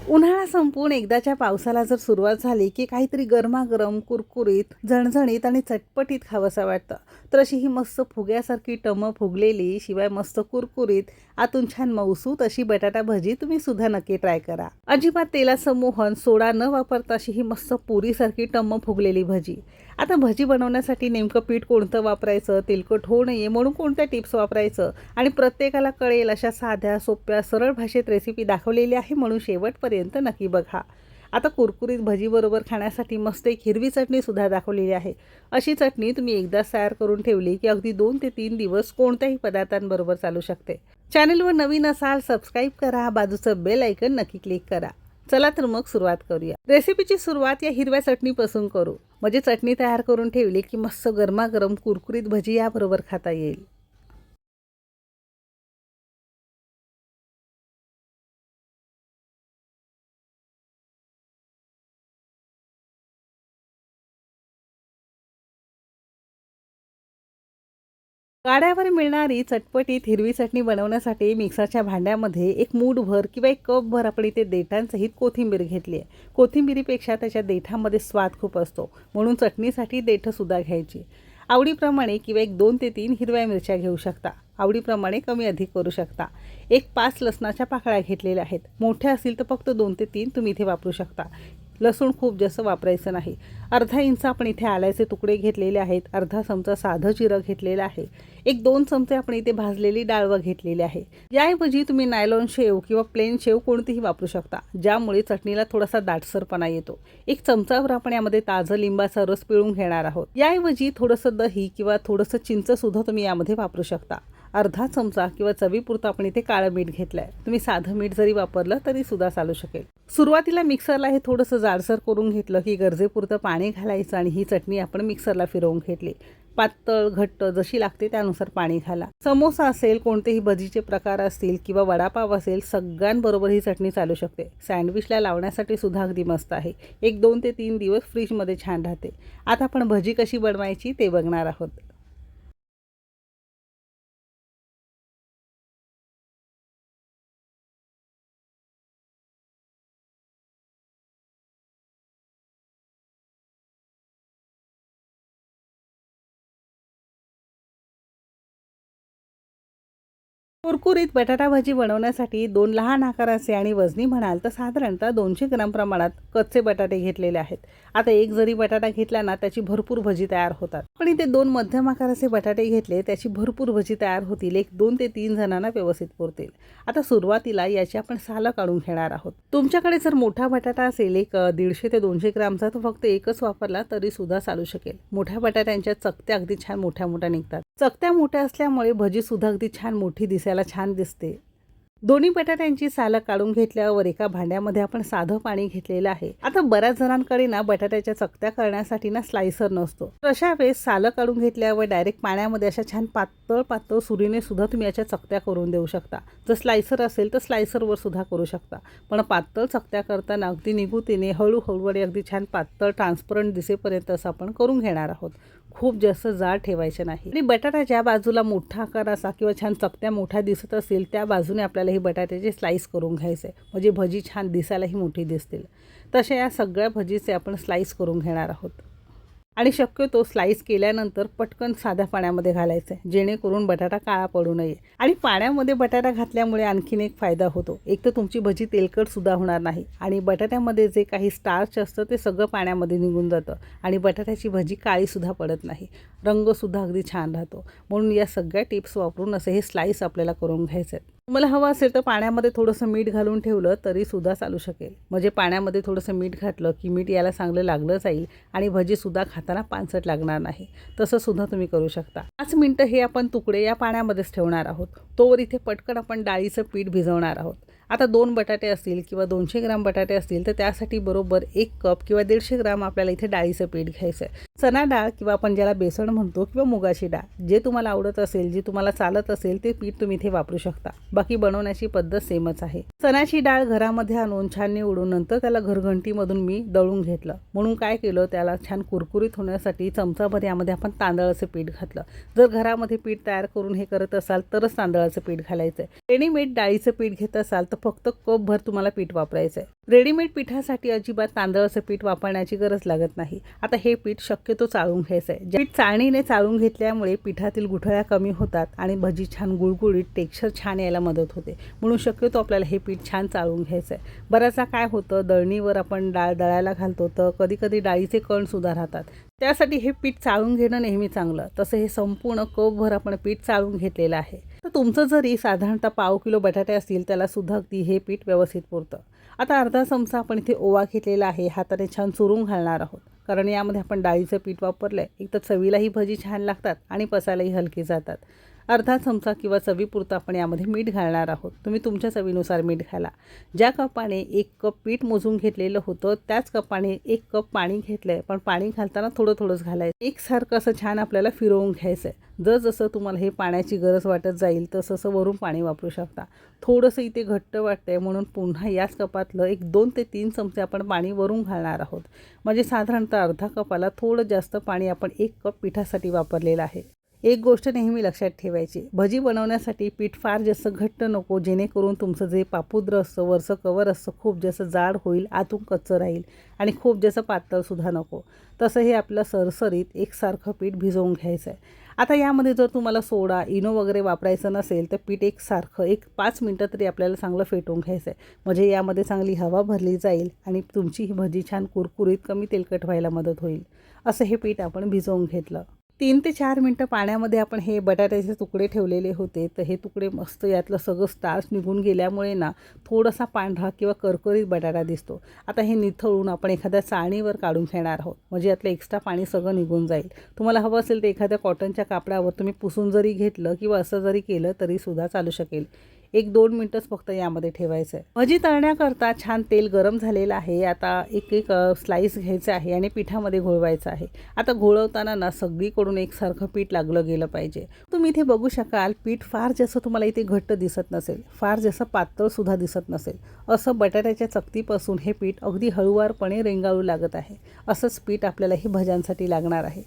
उन्हाळा संपून एकदाच्या पावसाला जर सुरुवात झाली की काहीतरी गरमागरम, कुरकुरीत, झणझणीत आणि चटपटीत खावंसं वाटतं. तर अशी ही मस्त फुग्यासारखी टम्म फुगलेली, शिवाय मस्त कुरकुरीत, आतून छान मऊसूत अशी बटाटा भजी तुम्ही सुद्धा नक्की ट्राय करा. अजिबात तेलाचं मोहन, सोडा न वापरता अशी ही मस्त पुरीसारखी टम्म फुगलेली भजी. आता भजी बनवण्यासाठी नेमकं पीठ कोणतं वापरायचं, तेलकट होऊ नये म्हणून कोणत्या टिप्स वापरायचं आणि प्रत्येकाला कळेल अशा साध्या, सोप्या, सरळ भाषेत रेसिपी दाखवलेली आहे, म्हणून शेवटपर्यंत नक्की बघा. आता कुरकुरीत भजीबरोबर खाण्यासाठी मस्त एक हिरवी चटणीसुद्धा दाखवलेली आहे. अशी चटणी तुम्ही एकदाच तयार करून ठेवली की अगदी 2 ते 3 दिवस कोणत्याही पदार्थांबरोबर चालू शकते. चॅनलवर नवीन असाल सबस्क्राईब करा, बाजूचं बेल आयकन नक्की क्लिक करा. चला तर मग सुरुवात करूया. रेसिपीची सुरुवात या हिरव्या चटणीपासून करू. म्हणजे चटणी तयार करून ठेवली की मस्त गरमागरम कुरकुरीत भजी याबरोबर खाता येईल. गाड्यावर मिळणारी चटपटीत हिरवी चटणी बनवण्यासाठी मिक्सरच्या भांड्यामध्ये एक मूठभर किंवा एक कपभर आपण इथे देठांसहित कोथिंबीर घेतली आहे. कोथिंबीरीपेक्षा त्याच्या देठामध्ये स्वाद खूप असतो, म्हणून चटणीसाठी देठंसुद्धा घ्यायची. आवडीप्रमाणे किंवा एक 2 ते 3 हिरव्या मिरच्या घेऊ शकता. आवडीप्रमाणे कमी अधिक करू शकता. एक 5 लसणाच्या पाकळ्या घेतलेल्या आहेत. मोठ्या असतील तर फक्त 2 ते 3 तुम्ही इथे वापरू शकता. लसूण खूप जास्त वापरायचं नाही. अर्धा इंच आपण इथे आल्याचे तुकडे घेतलेले आहेत. अर्धा चमचा साधं जिरं घेतलेलं आहे. एक 2 चमचे आपण इथे भाजलेली डाळवं घेतलेली आहे. याऐवजी तुम्ही नायलॉन शेव किंवा प्लेन शेव कोणतीही वापरू शकता, ज्यामुळे चटणीला थोडासा दाटसरपणा येतो. एक चमचाभर आपण यामध्ये ताजं लिंबाचा रस पिळून घेणार आहोत. याऐवजी थोडंसं दही किंवा थोडंसं चिंचसुद्धा तुम्ही यामध्ये वापरू शकता. अर्धा चमचा किंवा चवीपुरतं आपण इथे काळं मीठ घेतलं आहे. तुम्ही साधं मीठ जरी वापरलं तरी सुद्धा चालू शकेल. सुरुवातीला मिक्सरला हे थोडंसं जाडसर करून घेतलं की गरजेपुरतं पाणी घालायचं आणि ही चटणी आपण मिक्सरला फिरवून घेतली. पातळ, घट्ट जशी लागते त्यानुसार पाणी घाला. समोसा असेल, कोणतेही भजीचे प्रकार असतील किंवा वडापाव असेल, सगळ्यांबरोबर ही चटणी चालू शकते. सँडविचला लावण्यासाठी सुद्धा अगदी मस्त आहे. एक 2 ते 3 दिवस फ्रीजमध्ये छान राहते. आता आपण भजी कशी बनवायची ते बघणार आहोत. कुरकुरीत बटाटा भाजी बनवण्यासाठी 2 लहान आकाराचे आणि वजनी म्हणाल तर साधारणतः 200 ग्राम प्रमाणात कच्चे बटाटे घेतलेले आहेत. आता एक जरी बटाटा घेतला ना त्याची भरपूर भजी तयार होतात. पण इथे 2 मध्यम आकाराचे बटाटे घेतले, त्याची भरपूर भजी तयार होतील. एक 2 ते 3 जणांना व्यवस्थित पुरतील. आता सुरुवातीला याची आपण सालं काढून घेणार आहोत. तुमच्याकडे जर मोठा बटाटा असेल, एक 150 ते 200 ग्रामचा, तर फक्त एकच वापरला तरी सुद्धा चालू शकेल. मोठ्या बटाट्यांच्या चकत्या अगदी छान मोठ्या मोठ्या निघतात. चकत्या मोठ्या असल्यामुळे भजी सुद्धा अगदी छान मोठी दिसायला छान दिसते. दोन्ही बटाट्यांची सालं काढून घेतल्यावर एका भांड्यामध्ये आपण साधं पाणी घेतलेलं आहे. आता बऱ्याच जणांकडे ना बटाट्याच्या चकत्या करण्यासाठी ना स्लायसर नसतो. तर अशा वेळेस सालं काढून घेतल्यावर डायरेक्ट पाण्यामध्ये अशा छान पातळ पातळ सुरीने सुद्धा तुम्ही याच्या चकत्या करून देऊ शकता. जर स्लायसर असेल तर स्लायसरवर सुद्धा करू शकता. पण पातळ चकत्या करताना अगदी निगुतीने हळूहळू आणि अगदी छान पातळ ट्रान्सपरंट दिसेपर्यंत असं आपण करून घेणार आहोत. खूप जास्त जाड ठेवायचे नाही. आणि बटाटा ज्या बाजूला मोठा आकाराचा किंवा छान चकत्या मोठ्या दिसत असेल त्या बाजूने आपल्याला हे बटाट्याचे स्लाइस करून घ्यायचे, म्हणजे भजी छान दिसायलाही मोठी दिसतील. तशा या सगळ्या भजीचे आपण स्लाइस करून घेणार आहोत. आणि शक्यतो स्लाइस केल्यानंतर पटकन साध्या पाण्यामध्ये घालायचं आहे, जेणेकरून बटाटा काळा पडू नये. आणि पाण्यामध्ये बटाटा घातल्यामुळे आणखीन एक फायदा होतो. एक तर तुमची भजी तेलकटसुद्धा होणार नाही आणि बटाट्यामध्ये जे काही स्टार्च असतं ते सगळं पाण्यामध्ये निघून जातं आणि बटाट्याची भजी काळीसुद्धा पडत नाही. रंगसुद्धा अगदी छान राहतो. म्हणून या सगळ्या टिप्स वापरून असे हे स्लाइस आपल्याला करून घ्यायचे आहेत. तुम्हाला हवं असेल तर पाण्यामध्ये थोडंसं मीठ घालून ठेवलं तरीसुद्धा चालू शकेल. म्हणजे पाण्यामध्ये थोडंसं मीठ घातलं की मीठ याला चांगलं लागलं जाईल आणि भजीसुद्धा खाताना पानसट लागणार नाही. तसंसुद्धा तुम्ही करू शकता. 5 मिनटं हे आपण तुकडे या पाण्यामध्येच ठेवणार आहोत. तोवर इथे पटकन आपण डाळीचं पीठ भिजवणार आहोत. आता 2 बटाटे असतील किंवा 200 ग्राम बटाटे असतील तर त्यासाठी बरोबर 1 कप किंवा 150 ग्राम आपल्याला इथे डाळीचं पीठ घ्यायचं आहे. चणा डाळ किंवा आपण ज्याला बेसन म्हणतो किंवा मुगाची डाळ, जे तुम्हाला आवडत असेल, जे तुम्हाला चालत असेल ते पीठ तुम्ही इथे वापरू शकता. बाकी बनवण्याची पद्धत सेमच आहे. चण्याची डाळ घरामध्ये आणून छान निवडून नंतर त्याला घरघंटीमधून मी दळून घेतलं. म्हणून काय केलं, त्याला छान कुरकुरीत होण्यासाठी चमचाभर यामध्ये आपण तांदळाचं पीठ घातलं. जर घरामध्ये पीठ तयार करून हे करत असाल तरच तांदळाचं पीठ घालायचं आहे. रेडीमेड डाळीचं पीठ घेत असाल तर फक्त कपभर तुम्हाला पीठ वापरायचं आहे. रेडीमेड पिठासाठी अजिबात तांदळाचं पीठ वापरण्याची गरज लागत नाही. आता हे पीठ शक्यतो चाळून घ्यायचं आहे. पीठ चाळणीने चाळून घेतल्यामुळे पिठातील गुठळ्या कमी होतात आणि भजी छान गुळगुळीत टेक्स्चर छान यायला मदत होते. म्हणून शक्यतो आपल्याला हे पीठ छान चाळून घ्यायचं आहे. बऱ्याचदा काय होतं, दळणीवर आपण डाळ दळायला घालतो तर कधी कधी डाळीचे कणसुद्धा राहतात. त्यासाठी हे पीठ चाळून घेणं नेहमी चांगलं. तसं हे संपूर्ण कपभर आपण पीठ चाळून घेतलेलं आहे. तर तुमचं जरी साधारणतः पाव किलो बटाटे असतील त्याला सुद्धा अगदी हे पीठ व्यवस्थित पुरतं. आता अर्धा चमचा आपण इथे ओवा घेतलेला आहे. हाताने छान चुरून घालणार आहोत, कारण यामध्ये आपण डाळीचं पीठ वापरलं आहे. एक तर चवीलाही भजी छान लागतात आणि पचायलाही हलकी जातात. अर्धा चमचा किंवा चवीपुरतं आपण यामध्ये मीठ घालणार आहोत. तुम्ही तुमच्या चवीनुसार मीठ घाला. ज्या कपाने 1 कप पीठ मोजून घेतलेलं होतं त्याच कपाने 1 कप पाणी घेतलं आहे, पण पाणी घालताना थोडं थोडंच घालायचं. एकसारखं असं छान आपल्याला फिरवून घ्यायचं आहे. जसं तुम्हाला हे पाण्याची गरज वाटत जाईल तसं वरून पाणी वापरू शकता. थोडंसं इथे घट्ट वाटतंय म्हणून पुन्हा याच कपातलं 2 ते 3 चमचे आपण पाणी वरून घालणार आहोत. म्हणजे साधारणतः अर्धा कपाला थोडं जास्त पाणी आपण 1 कप पिठासाठी वापरलेलं आहे. एक गोष्ट नेहमी लक्षात ठेवायची, भजी बनवण्यासाठी पीठ फार जास्त घट्ट नको, जेणेकरून तुमचं जे पापुद्र असतं, वरचं कवर असतं, खूप जास्त जाड होईल, आतून कच्चं राहील. आणि खूप जास्त पातळसुद्धा नको. तसं हे आपलं सरसरीत एकसारखं पीठ भिजवून घ्यायचं आहे. आता यामध्ये जर तुम्हाला सोडा, इनो वगैरे वापरायचं नसेल तर पीठ एकसारखं 5 मिनटं तरी आपल्याला चांगलं फेटून घ्यायचं आहे. म्हणजे यामध्ये चांगली हवा भरली जाईल आणि तुमची ही भजी छान कुरकुरीत, कमी तेलकट व्हायला मदत होईल. असं हे पीठ आपण भिजवून घेतलं. 3 ते 4 मिनटं पाण्यामध्ये आपण हे बटाट्याचे तुकडे ठेवलेले होते. तर हे तुकडे मस्त यातलं सगळं स्टार्च निघून गेल्यामुळे ना थोडासा पांढरा किंवा करकरीत बटाटा दिसतो. आता हे निथळून आपण एखाद्या चाळणीवर काढून घेणार आहोत. म्हणजे यातलं एक्स्ट्रा पाणी सगळं निघून जाईल. तुम्हाला हवं असेल तर एखाद्या कॉटनच्या कापडावर तुम्ही पुसून जरी घेतलं किंवा असं जरी केलं तरीसुद्धा चालू शकेल. 1-2 मिनटंच फक्त यामध्ये ठेवायचं आहे. भजी तळण्याकरता छान तेल गरम झालेलं आहे. आता एक स्लाईस घ्यायचं आहे आणि पिठामध्ये घोळवायचं आहे. आता घोळवताना ना सगळीकडून एकसारखं पीठ लागलं गेलं पाहिजे. तुम्ही इथे बघू शकाल, पीठ फार जास्त तुम्हाला इथे घट्ट दिसत नसेल, फार जास्त पातळसुद्धा दिसत नसेल. असं बटाट्याच्या चकतीपासून हे पीठ अगदी हळूवारपणे रेंगाळू लागत आहे. असंच पीठ आपल्याला हे भज्यांसाठी लागणार आहे.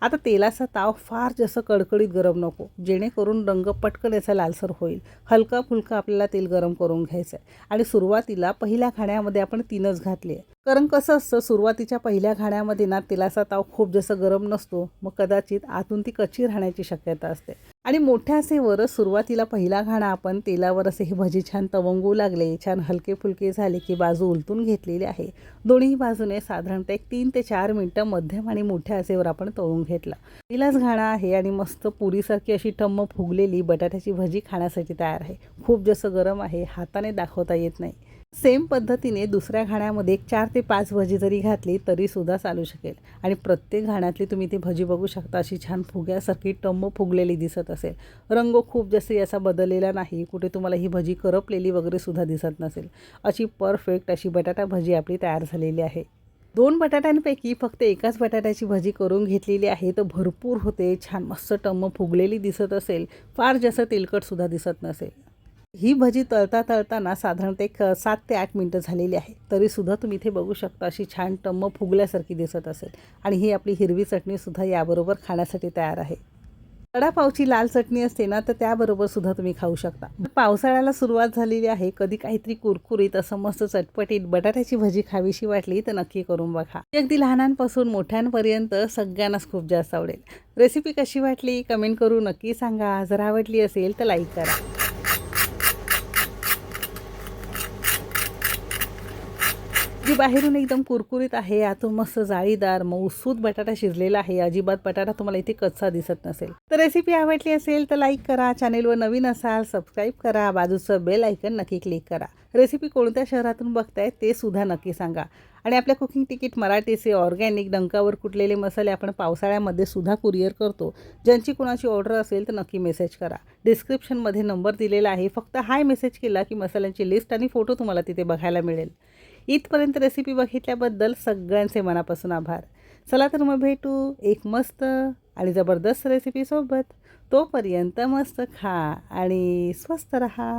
आता तेलाचा ताव फार जास्त कडकडीत गरम नको, जेणेकरून रंग पटकन याचा लालसर होईल. हलका फुलका आपल्याला तेल गरम करून घ्यायचं आहे. आणि सुरुवातीला पहिल्या घाण्यामध्ये आपण 3च घातले आहे. कारण कसं असतं, सुरुवातीच्या पहिल्या घाण्यामध्ये ना तेलाचा ताव खूप जास्त गरम नसतो, मग कदाचित आतून ती कच्ची राहण्याची शक्यता असते. आणि मोठ्या आचेवर सुरुवातीला पहिला घाणा आपण तेलावर असे हे भजी छान तवंगू लागले, छान हलके फुलके झाले की बाजू उलटून घेतलेली आहे. दोन्ही बाजूने साधारणतः 3 ते 4 मिनटं मध्यम आणि मोठ्या आचेवर आपण तळून घेतला. पहिलाच घाणा आहे आणि मस्त पुरीसारखी अशी टम्म फुगलेली बटाट्याची भजी खाण्यासाठी तयार आहे. खूप जास्त गरम आहे, हाताने दाखवता येत नाही. सेम पद्धतीने दुसऱ्या घाण्यामध्ये 4 ते 5 भजी जरी घातली तरीसुद्धा चालू शकेल. आणि प्रत्येक घाण्यातली तुम्ही ती भजी बघू शकता, अशी छान फुग्यासारखी टम्म फुगलेली दिसत असेल. रंग खूप जास्त याचा बदललेला नाही, कुठे तुम्हाला ही भजी करपलेली वगैरे सुद्धा दिसत नसेल. अशी परफेक्ट अशी बटाटा भजी आपली तयार झालेली आहे. 2 बटाट्यांपैकी फक्त एकाच बटाट्याची भजी करून घेतलेली आहे, तर भरपूर होते, छान मस्त टम्म फुगलेली दिसत असेल, फार जास्त तेलकटसुद्धा दिसत नसेल. ही भजी तळताना साधारणतः 7 ते 8 मिनटं झालेली आहे. तरीसुद्धा तुम्ही इथे बघू शकता, अशी छान टम्म फुगल्यासारखी दिसत असेल. आणि ही आपली हिरवी चटणीसुद्धा याबरोबर खाण्यासाठी तयार आहे. वडापावची लाल चटणी असते ना, तर त्याबरोबर सुद्धा तुम्ही खाऊ शकता. पावसाळ्याला सुरुवात झालेली आहे, कधी काहीतरी कुरकुरीत असं मस्त चटपटीत बटाट्याची भजी खावीशी वाटली तर नक्की करून बघा. अगदी लहानांपासून मोठ्यांपर्यंत सगळ्यांनाच खूप जास्त आवडेल. रेसिपी कशी वाटली कमेंट करून नक्की सांगा. जर आवडली असेल तर लाईक करा. जी बाहेरून एकदम कुरकुरीत आहे, आतून मस्त जाळीदार मऊसूत बटाटा शिजलेला आहे. अजिबात बटाटा तुम्हाला इथे कच्चा दिसत नसेल. तर रेसिपी आवडली असेल तर लाईक करा. चॅनेलवर नवीन असाल सबस्क्राईब करा. बाजूचं बेल आयकन नक्की क्लिक करा. रेसिपी कोणत्या शहरातून बघताय ते सुद्धा नक्की सांगा. आणि आपल्या कुकिंग तिकीट मराठीचे ऑर्गॅनिक डंकावर कुटलेले मसाले आपण पावसाळ्यामध्ये सुद्धा कुरिअर करतो. ज्यांची कोणाची ऑर्डर असेल तर नक्की मेसेज करा. डिस्क्रिप्शनमध्ये नंबर दिलेला आहे. फक्त हाय मेसेज केला की मसाल्यांची लिस्ट आणि फोटो तुम्हाला तिथे बघायला मिळेल. इथपर्यंत रेसिपी बघितल्याबद्दल सगळ्यांचे मनापासून आभार. चला तर मग भेटू एक मस्त आणि जबरदस्त रेसिपीसोबत. तोपर्यंत मस्त खा आणि स्वस्त रहा.